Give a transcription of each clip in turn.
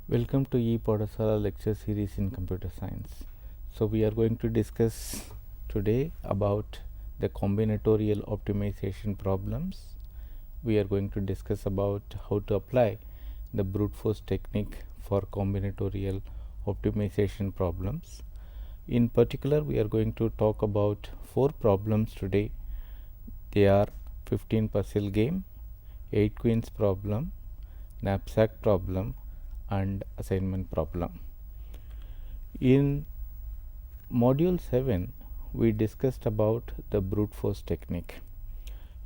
Welcome to Podasala lecture series in computer science. So we are going to discuss today about the combinatorial optimization problems. We are going to discuss about how to apply the brute force technique for combinatorial optimization problems. In particular, we are going to talk about 4 problems today. They are 15 puzzle game, 8 queens problem, knapsack problem, and assignment problem. In module 7 we discussed about the brute force technique.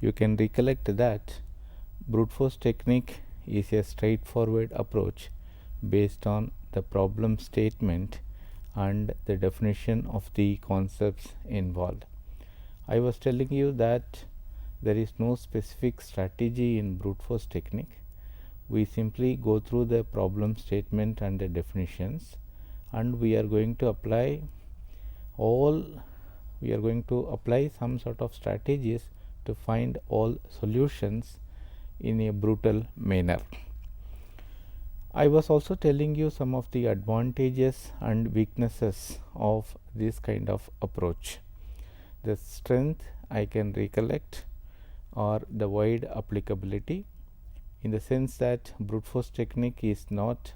You can recollect that brute force technique is a straightforward approach based on the problem statement and the definition of the concepts involved. I was telling you that there is no specific strategy in brute force technique. We simply go through the problem statement and the definitions, and we are going to apply some sort of strategies to find all solutions in a brutal manner. I was also telling you some of the advantages and weaknesses of this kind of approach. The strength I can recollect or the wide applicability, in the sense that brute force technique is not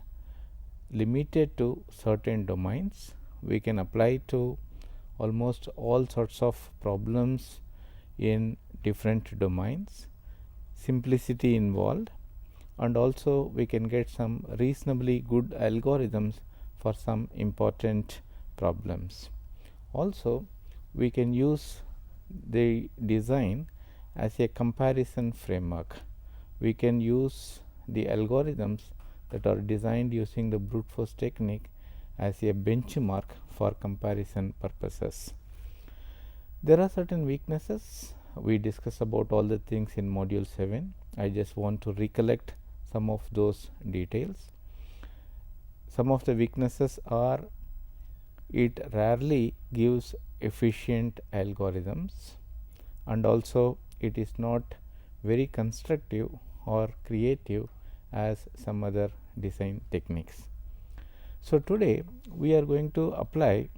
limited to certain domains. We can apply to almost all sorts of problems in different domains, simplicity involved, and also we can get some reasonably good algorithms for some important problems. Also, we can use the design as a comparison framework. We can use the algorithms that are designed using the brute force technique as a benchmark for comparison purposes. There are certain weaknesses. We discuss about all the things in module 7. I just want to recollect some of those details. Some of the weaknesses are it rarely gives efficient algorithms, and also it is not very constructive or creative as some other design techniques. So today we are going to apply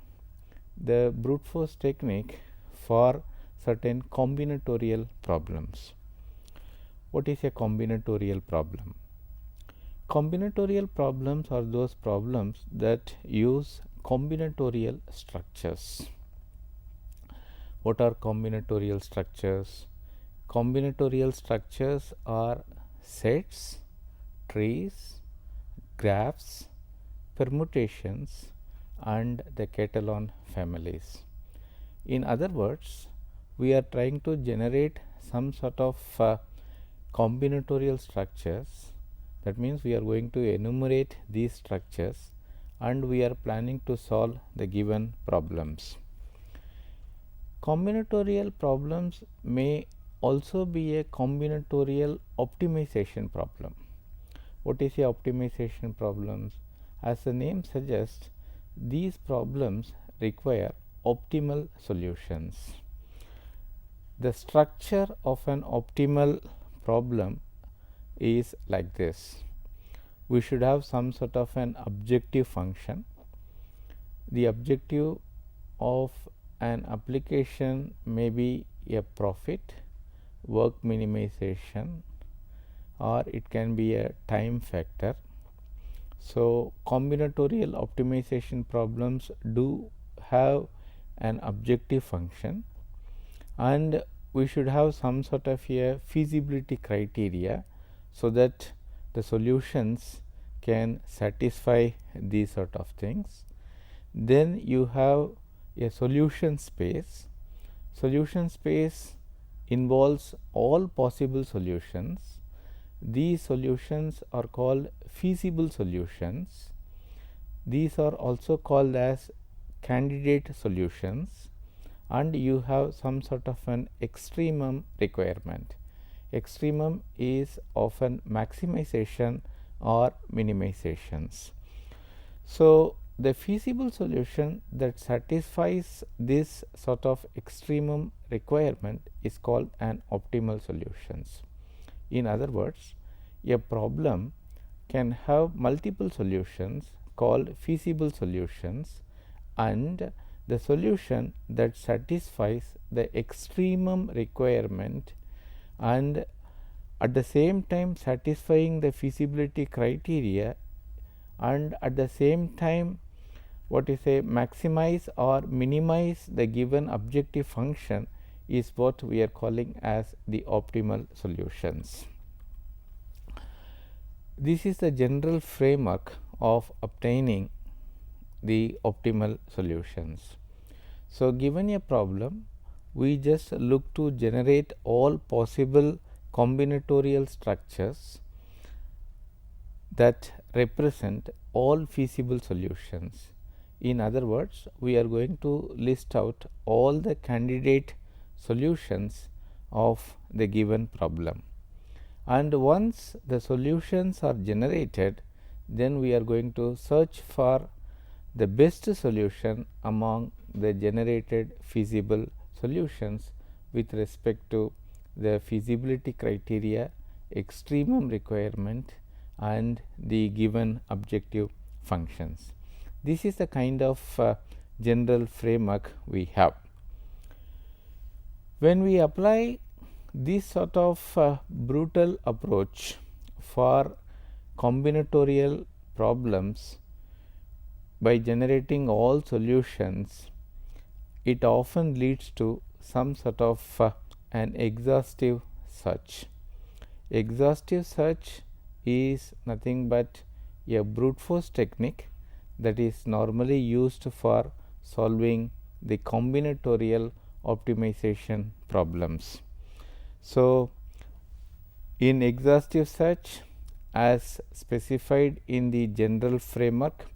the brute force technique for certain combinatorial problems. What is a combinatorial problem? Combinatorial problems are those problems that use combinatorial structures. What are combinatorial structures? Combinatorial structures are sets, trees, graphs, permutations, and the Catalan families. In other words, we are trying to generate some sort of combinatorial structures. That means we are going to enumerate these structures and we are planning to solve the given problems. Combinatorial problems may also be a combinatorial optimization problem. What is a optimization problems? As the name suggests, these problems require optimal solutions. The structure of an optimal problem is like this. We should have some sort of an objective function. The objective of an application may be a profit, work minimization, or it can be a time factor. So combinatorial optimization problems do have an objective function, and we should have some sort of a feasibility criteria so that the solutions can satisfy these sort of things. Then you have a solution space. Solution space involves all possible solutions. These solutions are called feasible solutions. These are also called as candidate solutions, and you have some sort of an extremum requirement. Extremum is often maximization or minimizations. So the feasible solution that satisfies this sort of extremum requirement is called an optimal solutions. In other words, a problem can have multiple solutions called feasible solutions, and the solution that satisfies the extremum requirement and at the same time satisfying the feasibility criteria and at the same time maximize or minimize the given objective function is what we are calling as the optimal solutions. This is the general framework of obtaining the optimal solutions. So, given a problem, we just look to generate all possible combinatorial structures that represent all feasible solutions. In other words, we are going to list out all the candidate solutions of the given problem, and once the solutions are generated, then we are going to search for the best solution among the generated feasible solutions with respect to the feasibility criteria, extremum requirement and the given objective functions. This is the kind of general framework we have. When we apply this sort of brutal approach for combinatorial problems by generating all solutions, it often leads to some sort of an exhaustive search. Exhaustive search is nothing but a brute force technique that is normally used for solving the combinatorial optimization problems. So, in exhaustive search, as specified in the general framework,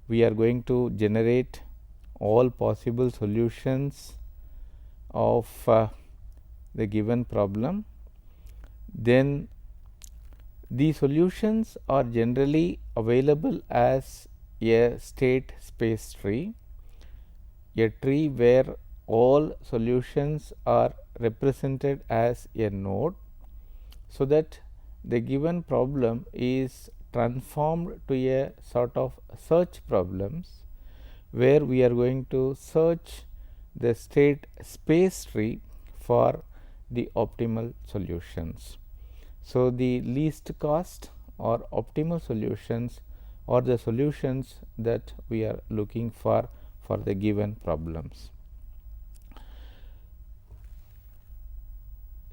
we are going to generate all possible solutions of the given problem. Then the solutions are generally available as a state space tree, a tree where all solutions are represented as a node, so that the given problem is transformed to a sort of search problems where we are going to search the state space tree for the optimal solutions. So, the least cost or optimal solutions are the solutions that we are looking for the given problems.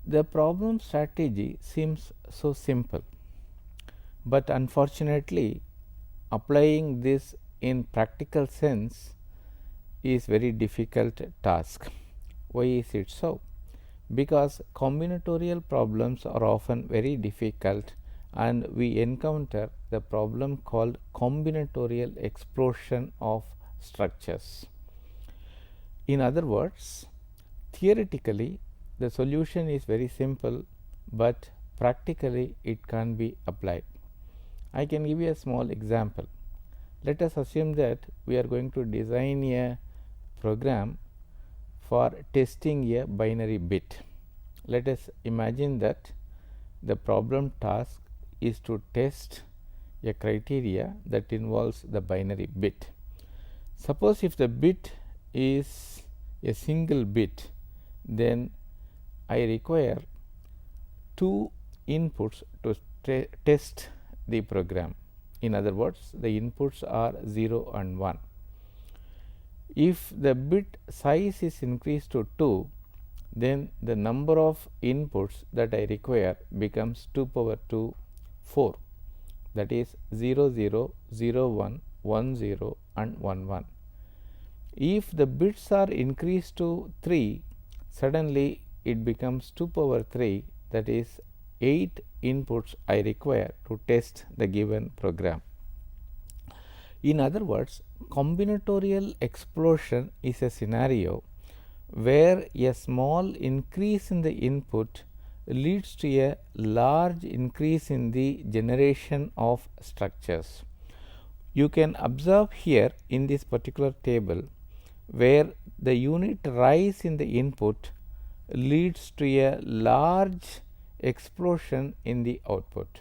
The problem strategy seems so simple, but unfortunately applying this in practical sense is very difficult task. Why is it so? Because combinatorial problems are often very difficult and we encounter the problem called combinatorial explosion of structures. In other words, theoretically the solution is very simple, but practically it can't be applied. I can give you a small example. Let us assume that we are going to design a program for testing a binary bit. Let us imagine that the problem task is to test a criteria that involves the binary bit. Suppose if the bit is a single bit, then I require two inputs to test the program. In other words, the inputs are 0 and 1. If the bit size is increased to 2, then the number of inputs that I require becomes 2 power 2 4, that is 0 0 0 1 1 0 and 1 1. If the bits are increased to 3, suddenly it becomes 2 power 3, that is 8 inputs I require to test the given program. In other words, combinatorial explosion is a scenario where a small increase in the input leads to a large increase in the generation of structures. You can observe here in this particular table where the unit rise in the input leads to a large explosion in the output.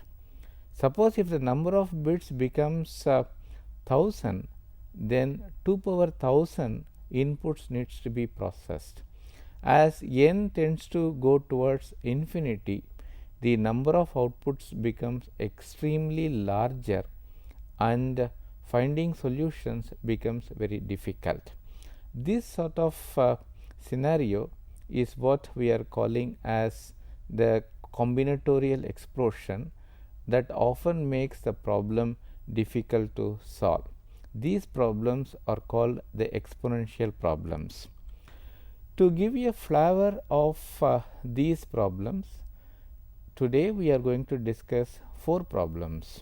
Suppose if the number of bits becomes 1000, then 2 power 1000 inputs needs to be processed. As n tends to go towards infinity, the number of outputs becomes extremely larger and finding solutions becomes very difficult. This sort of scenario is what we are calling as the combinatorial explosion that often makes the problem difficult to solve. These problems are called the exponential problems. To give you a flavor of these problems, today we are going to discuss 4 problems.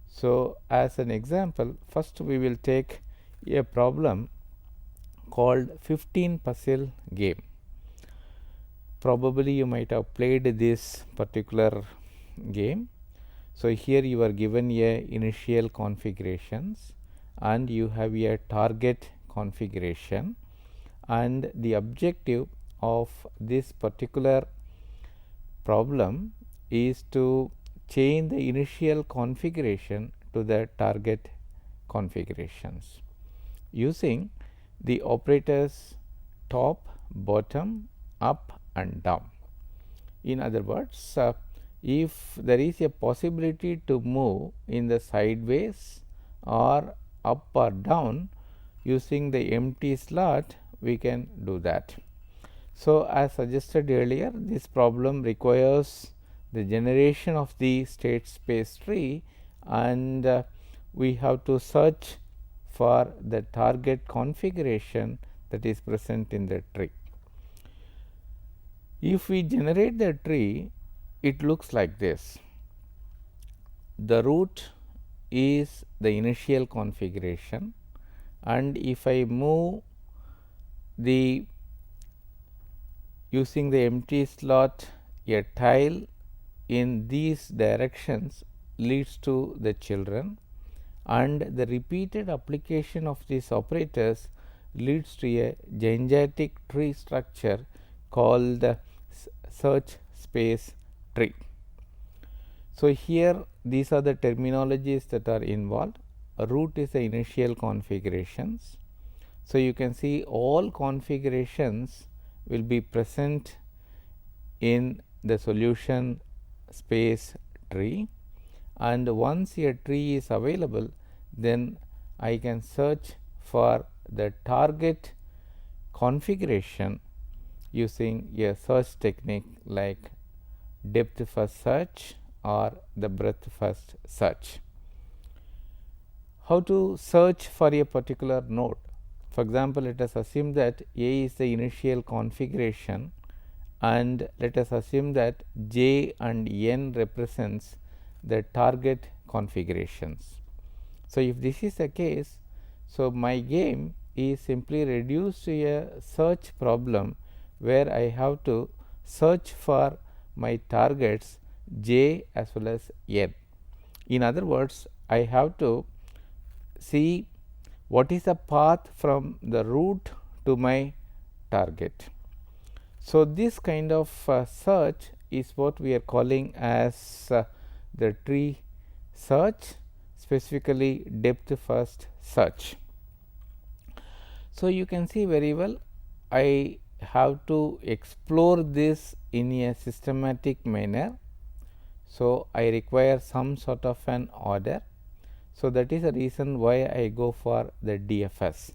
So, as an example, first we will take a problem called 15 puzzle game. Probably you might have played this particular game. So, here you are given a initial configurations and you have a target configuration, and the objective of this particular problem is to change the initial configuration to the target configurations using the operators top, bottom, up and down. In other words, if there is a possibility to move in the sideways or up or down using the empty slot, we can do that. So, as suggested earlier, this problem requires the generation of the state space tree, and we have to search for the target configuration that is present in the tree. If we generate the tree, it looks like this. The root is the initial configuration, and if I move the using the empty slot, a tile in these directions leads to the children, and the repeated application of these operators leads to a gigantic tree structure called the search space tree. So, here these are the terminologies that are involved. A root is the initial configurations. So, you can see all configurations will be present in the solution space tree, and once a tree is available, then I can search for the target configuration using a search technique like depth first search or the breadth first search. How to search for a particular node? For example, let us assume that A is the initial configuration, and let us assume that J and N represents the target configurations. So, if this is the case, so my game is simply reduced to a search problem where I have to search for my targets J as well as N. In other words, I have to see what is the path from the root to my target. So, this kind of search is what we are calling as the tree search, specifically depth first search. So, you can see very well I have to explore this in a systematic manner. So, I require some sort of an order. So, that is the reason why I go for the DFS.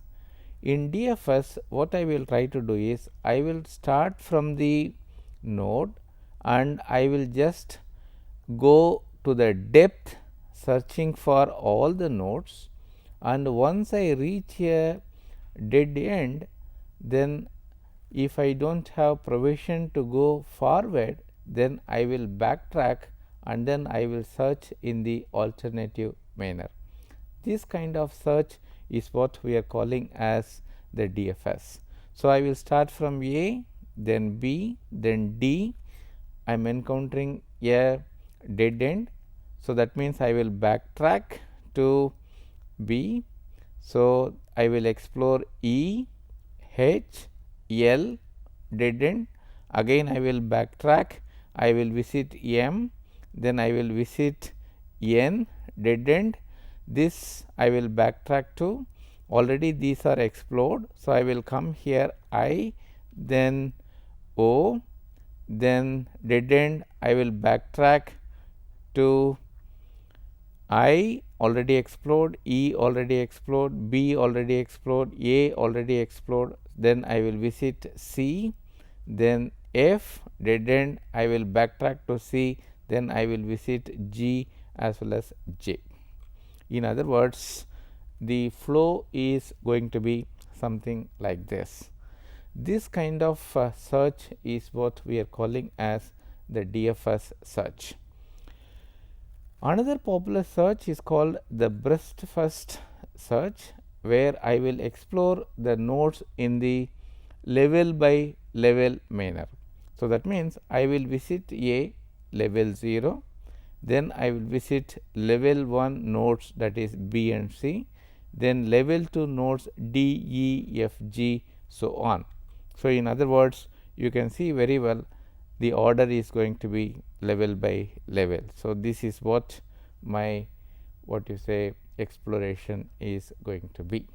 In DFS, what I will try to do is I will start from the node and I will just go to the depth searching for all the nodes, and once I reach a dead end, then if I do not have provision to go forward, then I will backtrack and then I will search in the alternative manner. This kind of search is what we are calling as the DFS. So, I will start from A, then B, then D. I am encountering a dead end. So, that means I will backtrack to B. So, I will explore E, H, L, dead end. Again I will backtrack, I will visit M, then I will visit n dead end. This I will backtrack to, already these are explored. So, I will come here I, then O, then dead end I will backtrack to I already explored, E already explored, B already explored, A already explored, then I will visit C, then F dead end I will backtrack to C, then I will visit G as well as J. In other words, the flow is going to be something like this. This kind of search is what we are calling as the DFS search. Another popular search is called the breadth first search, where I will explore the nodes in the level by level manner. So, that means I will visit A level 0, then I will visit level 1 nodes, that is B and C, then level 2 nodes D, E, F, G, so on. So, in other words, you can see very well the order is going to be level by level. So, this is what my exploration is going to be.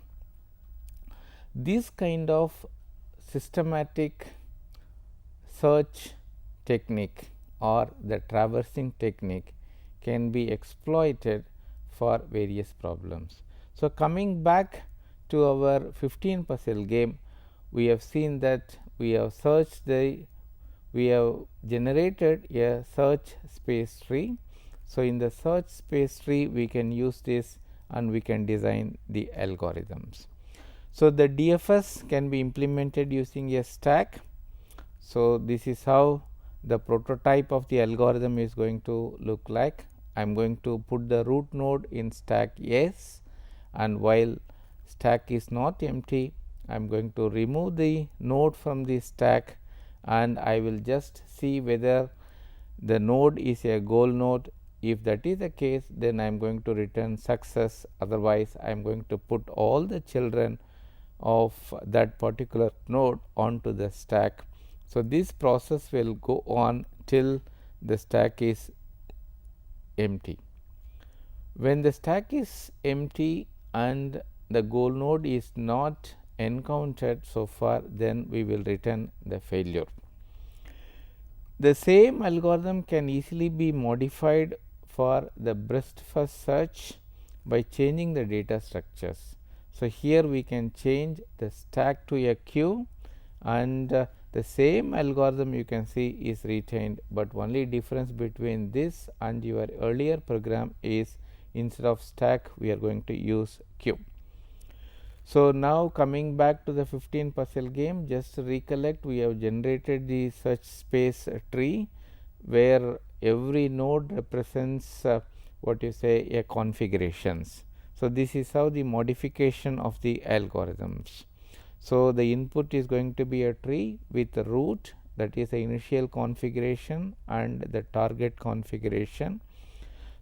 This kind of systematic search technique or the traversing technique can be exploited for various problems. So, coming back to our 15 puzzle game, we have seen that we have generated a search space tree. So, in the search space tree we can use this and we can design the algorithms. So, the DFS can be implemented using a stack. So, this is how the prototype of the algorithm is going to look like. I am going to put the root node in stack S, and while stack is not empty, I am going to remove the node from the stack, and I will just see whether the node is a goal node. If that is the case, then I am going to return success, otherwise I am going to put all the children of that particular node onto the stack. So, this process will go on till the stack is empty. When the stack is empty and the goal node is not encountered so far, then we will return the failure. The same algorithm can easily be modified for the breadth first search by changing the data structures. So, here we can change the stack to a queue, and the same algorithm you can see is retained, but only difference between this and your earlier program is instead of stack we are going to use queue. So, now coming back to the 15 puzzle game, just to recollect, we have generated the search space tree where every node represents a configurations. So, this is how the modification of the algorithms. So, the input is going to be a tree with the root, that is the initial configuration, and the target configuration.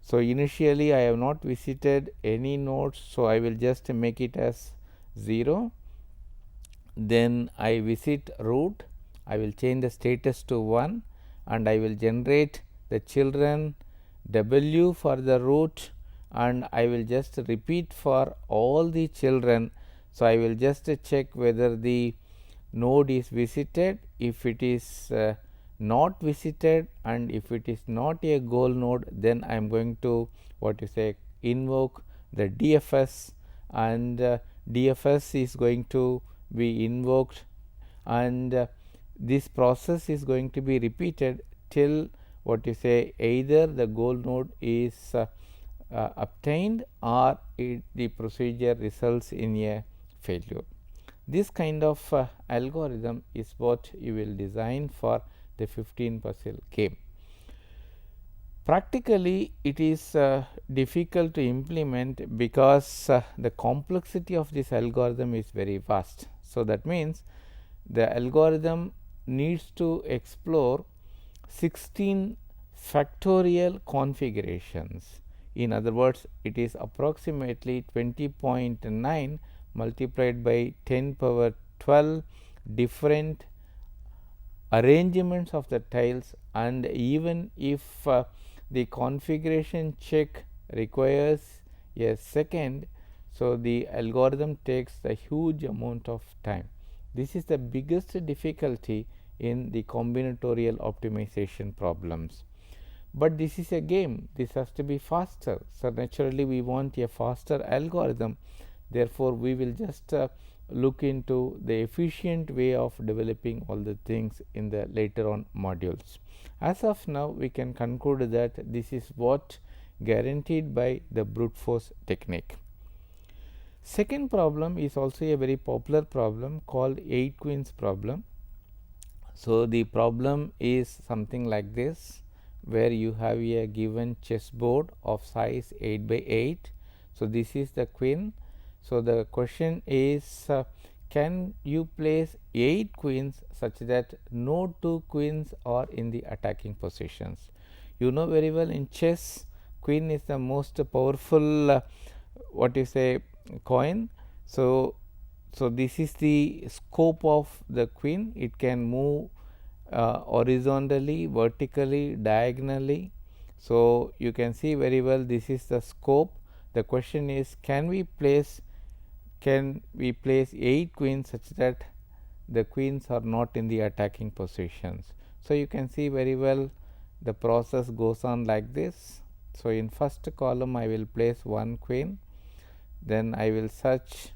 So, initially I have not visited any nodes. So, I will just make it as 0, then I visit root, I will change the status to 1, and I will generate the children W for the root, and I will just repeat for all the children. So, I will just check whether the node is visited. If it is not visited and if it is not a goal node, then I am going to invoke the DFS, and DFS is going to be invoked, and this process is going to be repeated till either the goal node is obtained or the procedure results in a failure. This kind of algorithm is what you will design for the 15 puzzle game. Practically, it is difficult to implement because the complexity of this algorithm is very vast. So, that means the algorithm needs to explore 16 factorial configurations. In other words, it is approximately 20.9 multiplied by 10 power 12 different arrangements of the tiles, and even if the configuration check requires a second, so the algorithm takes a huge amount of time. This is the biggest difficulty in the combinatorial optimization problems. But this is a game, this has to be faster. So, naturally we want a faster algorithm, therefore, we will just look into the efficient way of developing all the things in the later on modules. As of now, we can conclude that this is what guaranteed by the brute force technique. Second problem is also a very popular problem called 8 queens problem. So, the problem is something like this, where you have a given chessboard of size 8 by 8. So, this is the queen. So, the question is can you place 8 queens such that no 2 queens are in the attacking positions. You know very well, in chess queen is the most powerful what you say coin. So, this is the scope of the queen. It can move horizontally, vertically, diagonally. So, you can see very well this is the scope. The question is, can we place 8 queens such that the queens are not in the attacking positions. So, you can see very well the process goes on like this. So, in first column I will place 1 queen, then I will search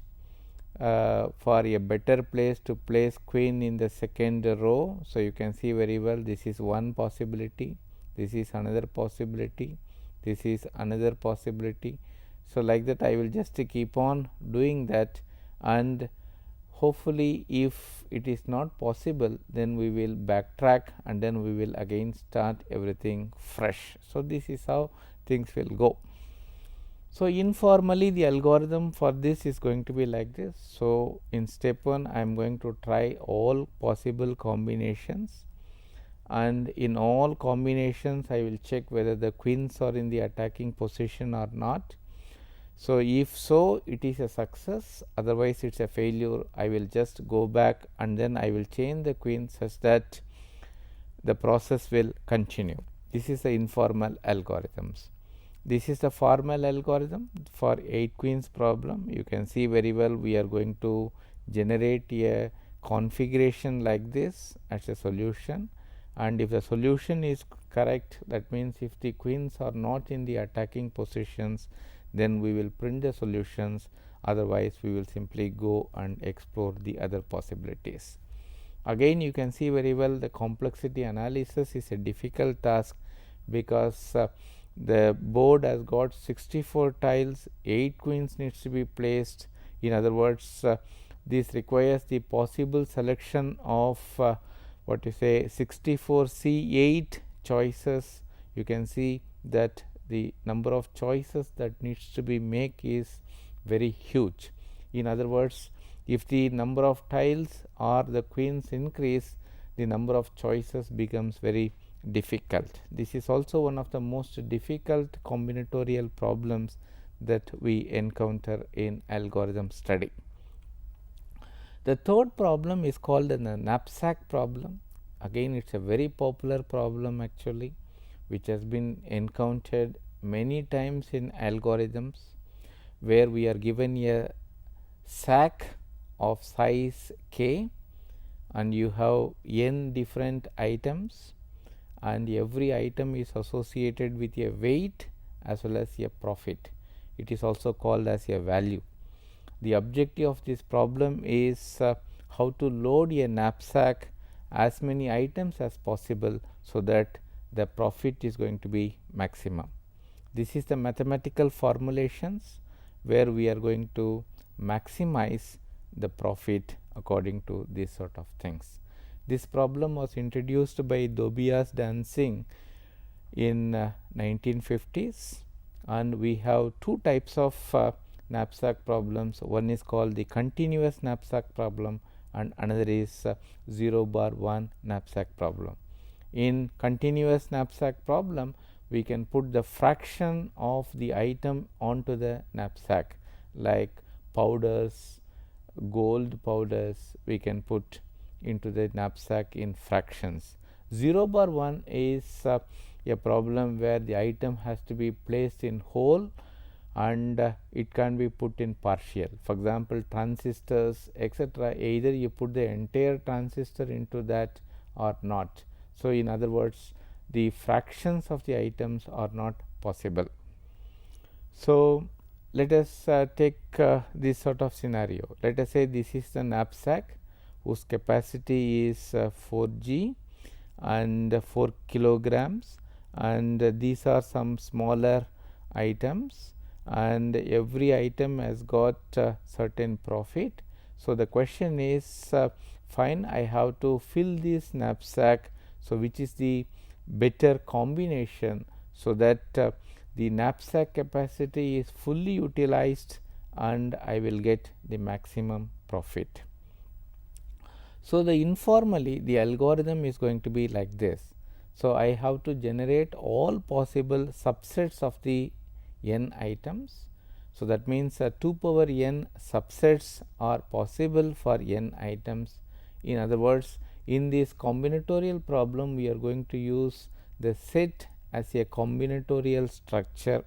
for a better place to place queen in the second row. So, you can see very well this is one possibility, this is another possibility, this is another possibility. So, like that I will just keep on doing that, and hopefully if it is not possible, then we will backtrack and then we will again start everything fresh. So, this is how things will go. So, informally the algorithm for this is going to be like this. So, in step 1 I am going to try all possible combinations, and in all combinations I will check whether the queens are in the attacking position or not. So, if so, it is a success, otherwise it is a failure. I will just go back and then I will change the queen such that the process will continue. This is the informal algorithms. This is the formal algorithm for 8 queens problem. You can see very well we are going to generate a configuration like this as a solution, and if the solution is correct, that means if the queens are not in the attacking positions, then we will print the solutions, otherwise we will simply go and explore the other possibilities. Again, you can see very well the complexity analysis is a difficult task, because the board has got 64 tiles, 8 queens needs to be placed. In other words, this requires the possible selection of what you say 64 C8 choices. You can see that the number of choices that needs to be made is very huge. In other words, if the number of tiles or the queens increase, the number of choices becomes very difficult. This is also one of the most difficult combinatorial problems that we encounter in algorithm study. The third problem is called the knapsack problem. Again, it is a very popular problem actually, which has been encountered many times in algorithms, where we are given a sack of size k and you have n different items, and every item is associated with a weight as well as a profit. It is also called as a value. The objective of this problem is how to load a knapsack as many items as possible, so that the profit is going to be maximum. This is the mathematical formulations where we are going to maximize the profit according to these sort of things. This problem was introduced by Tobias Dancing in 1950s, and we have two types of knapsack problems. One is called the continuous knapsack problem and another is 0 bar 1 knapsack problem. In continuous knapsack problem, we can put the fraction of the item onto the knapsack, like powders, gold powders we can put into the knapsack in fractions. 0 bar 1 is a problem where the item has to be placed in whole and it can be put in partial. For example, transistors, etc. Either you put the entire transistor into that or not. So, in other words, the fractions of the items are not possible. So, let us take this sort of scenario. Let us say this is the knapsack whose capacity is 4G and 4 kilograms, and these are some smaller items, and every item has got certain profit. So, the question is fine, I have to fill this knapsack. So, which is the better combination, so that the knapsack capacity is fully utilized and I will get the maximum profit. So, the informally the algorithm is going to be like this. So, I have to generate all possible subsets of the n items. So, that means 2 power n subsets are possible for n items. In other words, in this combinatorial problem, we are going to use the set as a combinatorial structure.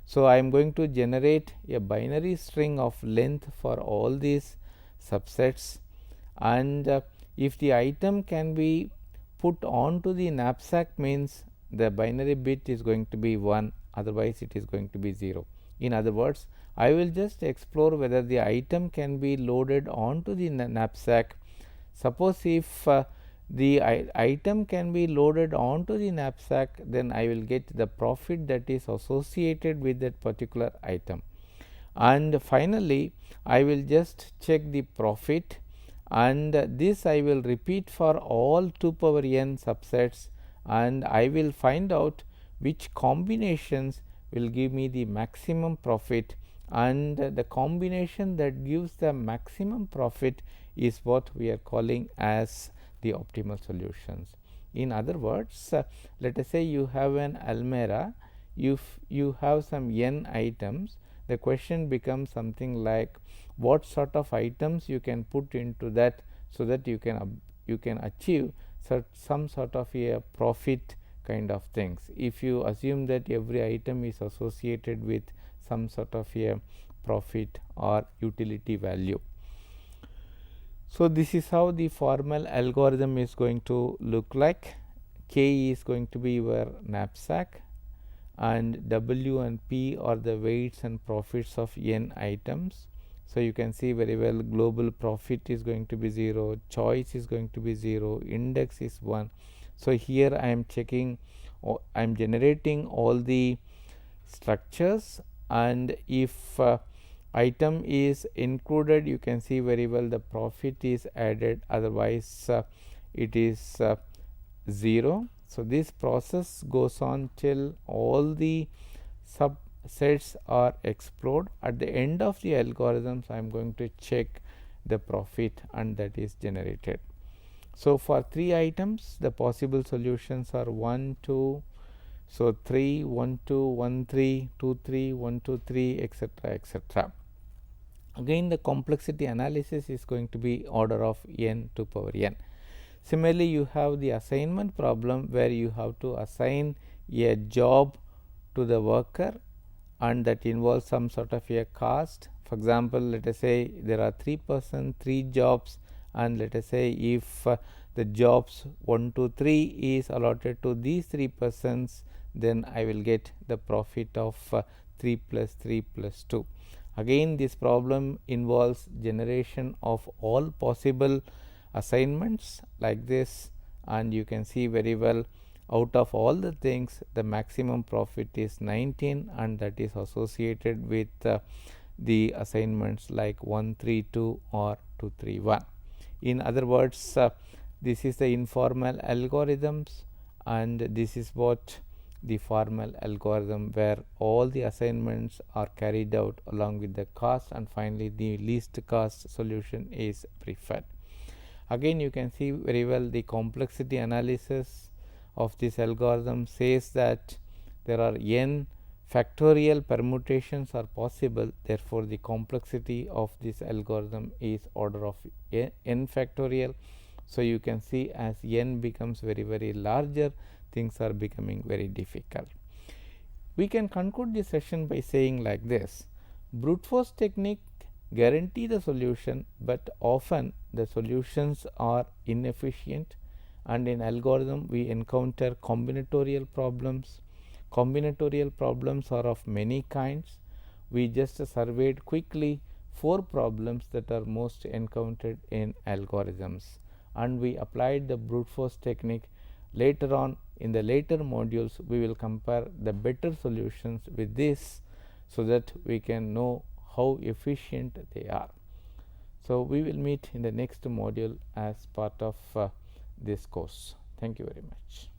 So, I am going to generate a binary string of length for all these subsets, and if the item can be put onto the knapsack, means the binary bit is going to be 1, otherwise it is going to be 0. In other words, I will just explore whether the item can be loaded onto the knapsack. Suppose if the item can be loaded onto the knapsack, then I will get the profit that is associated with that particular item. And finally, I will just check the profit, and this I will repeat for all 2 power n subsets, and I will find out which combinations will give me the maximum profit, and the combination that gives the maximum profit is what we are calling as the optimal solutions. In other words, let us say you have an almirah, if you have some n items, the question becomes something like what sort of items you can put into that, so that you can achieve some sort of a profit kind of things. If you assume that every item is associated with some sort of a profit or utility value. So, this is how the formal algorithm is going to look like. K is going to be your knapsack, and W and P are the weights and profits of n items. So, you can see very well global profit is going to be 0, choice is going to be 0, index is 1. So, here I am checking, I am generating all the structures, and if item is included, you can see very well the profit is added, otherwise it is 0. So, this process goes on till all the subsets are explored. At the end of the algorithms, I am going to check the profit, and that is generated. So, for 3 items, the possible solutions are 1, 2, so 3, 1, 2, 1, 3, 2, 3, 1, 2, 3, etc., etc. Again, the complexity analysis is going to be order of n to power n. Similarly, you have the assignment problem where you have to assign a job to the worker, and that involves some sort of a cost. For example, let us say there are 3 persons, 3 jobs, and let us say if the jobs 1 to 3 is allotted to these 3 persons, then I will get the profit of 3 plus 3 plus 2. Again, this problem involves generation of all possible assignments like this, and you can see very well out of all the things the maximum profit is 19, and that is associated with the assignments like 132 or 231. In other words, this is the informal algorithms, and this is what the formal algorithm, where all the assignments are carried out along with the cost, and finally the least cost solution is preferred. Again, you can see very well the complexity analysis of this algorithm says that there are n factorial permutations are possible. Therefore, the complexity of this algorithm is order of n factorial. So, you can see as n becomes very larger, things are becoming very difficult. We can conclude this session by saying like this: brute force technique guarantee the solution, but often the solutions are inefficient, and in algorithm we encounter combinatorial problems. Combinatorial problems are of many kinds. We just surveyed quickly 4 problems that are most encountered in algorithms, and we applied the brute force technique. Later on, in the later modules, we will compare the better solutions with this, so that we can know how efficient they are. So, we will meet in the next module as part of this course. Thank you very much.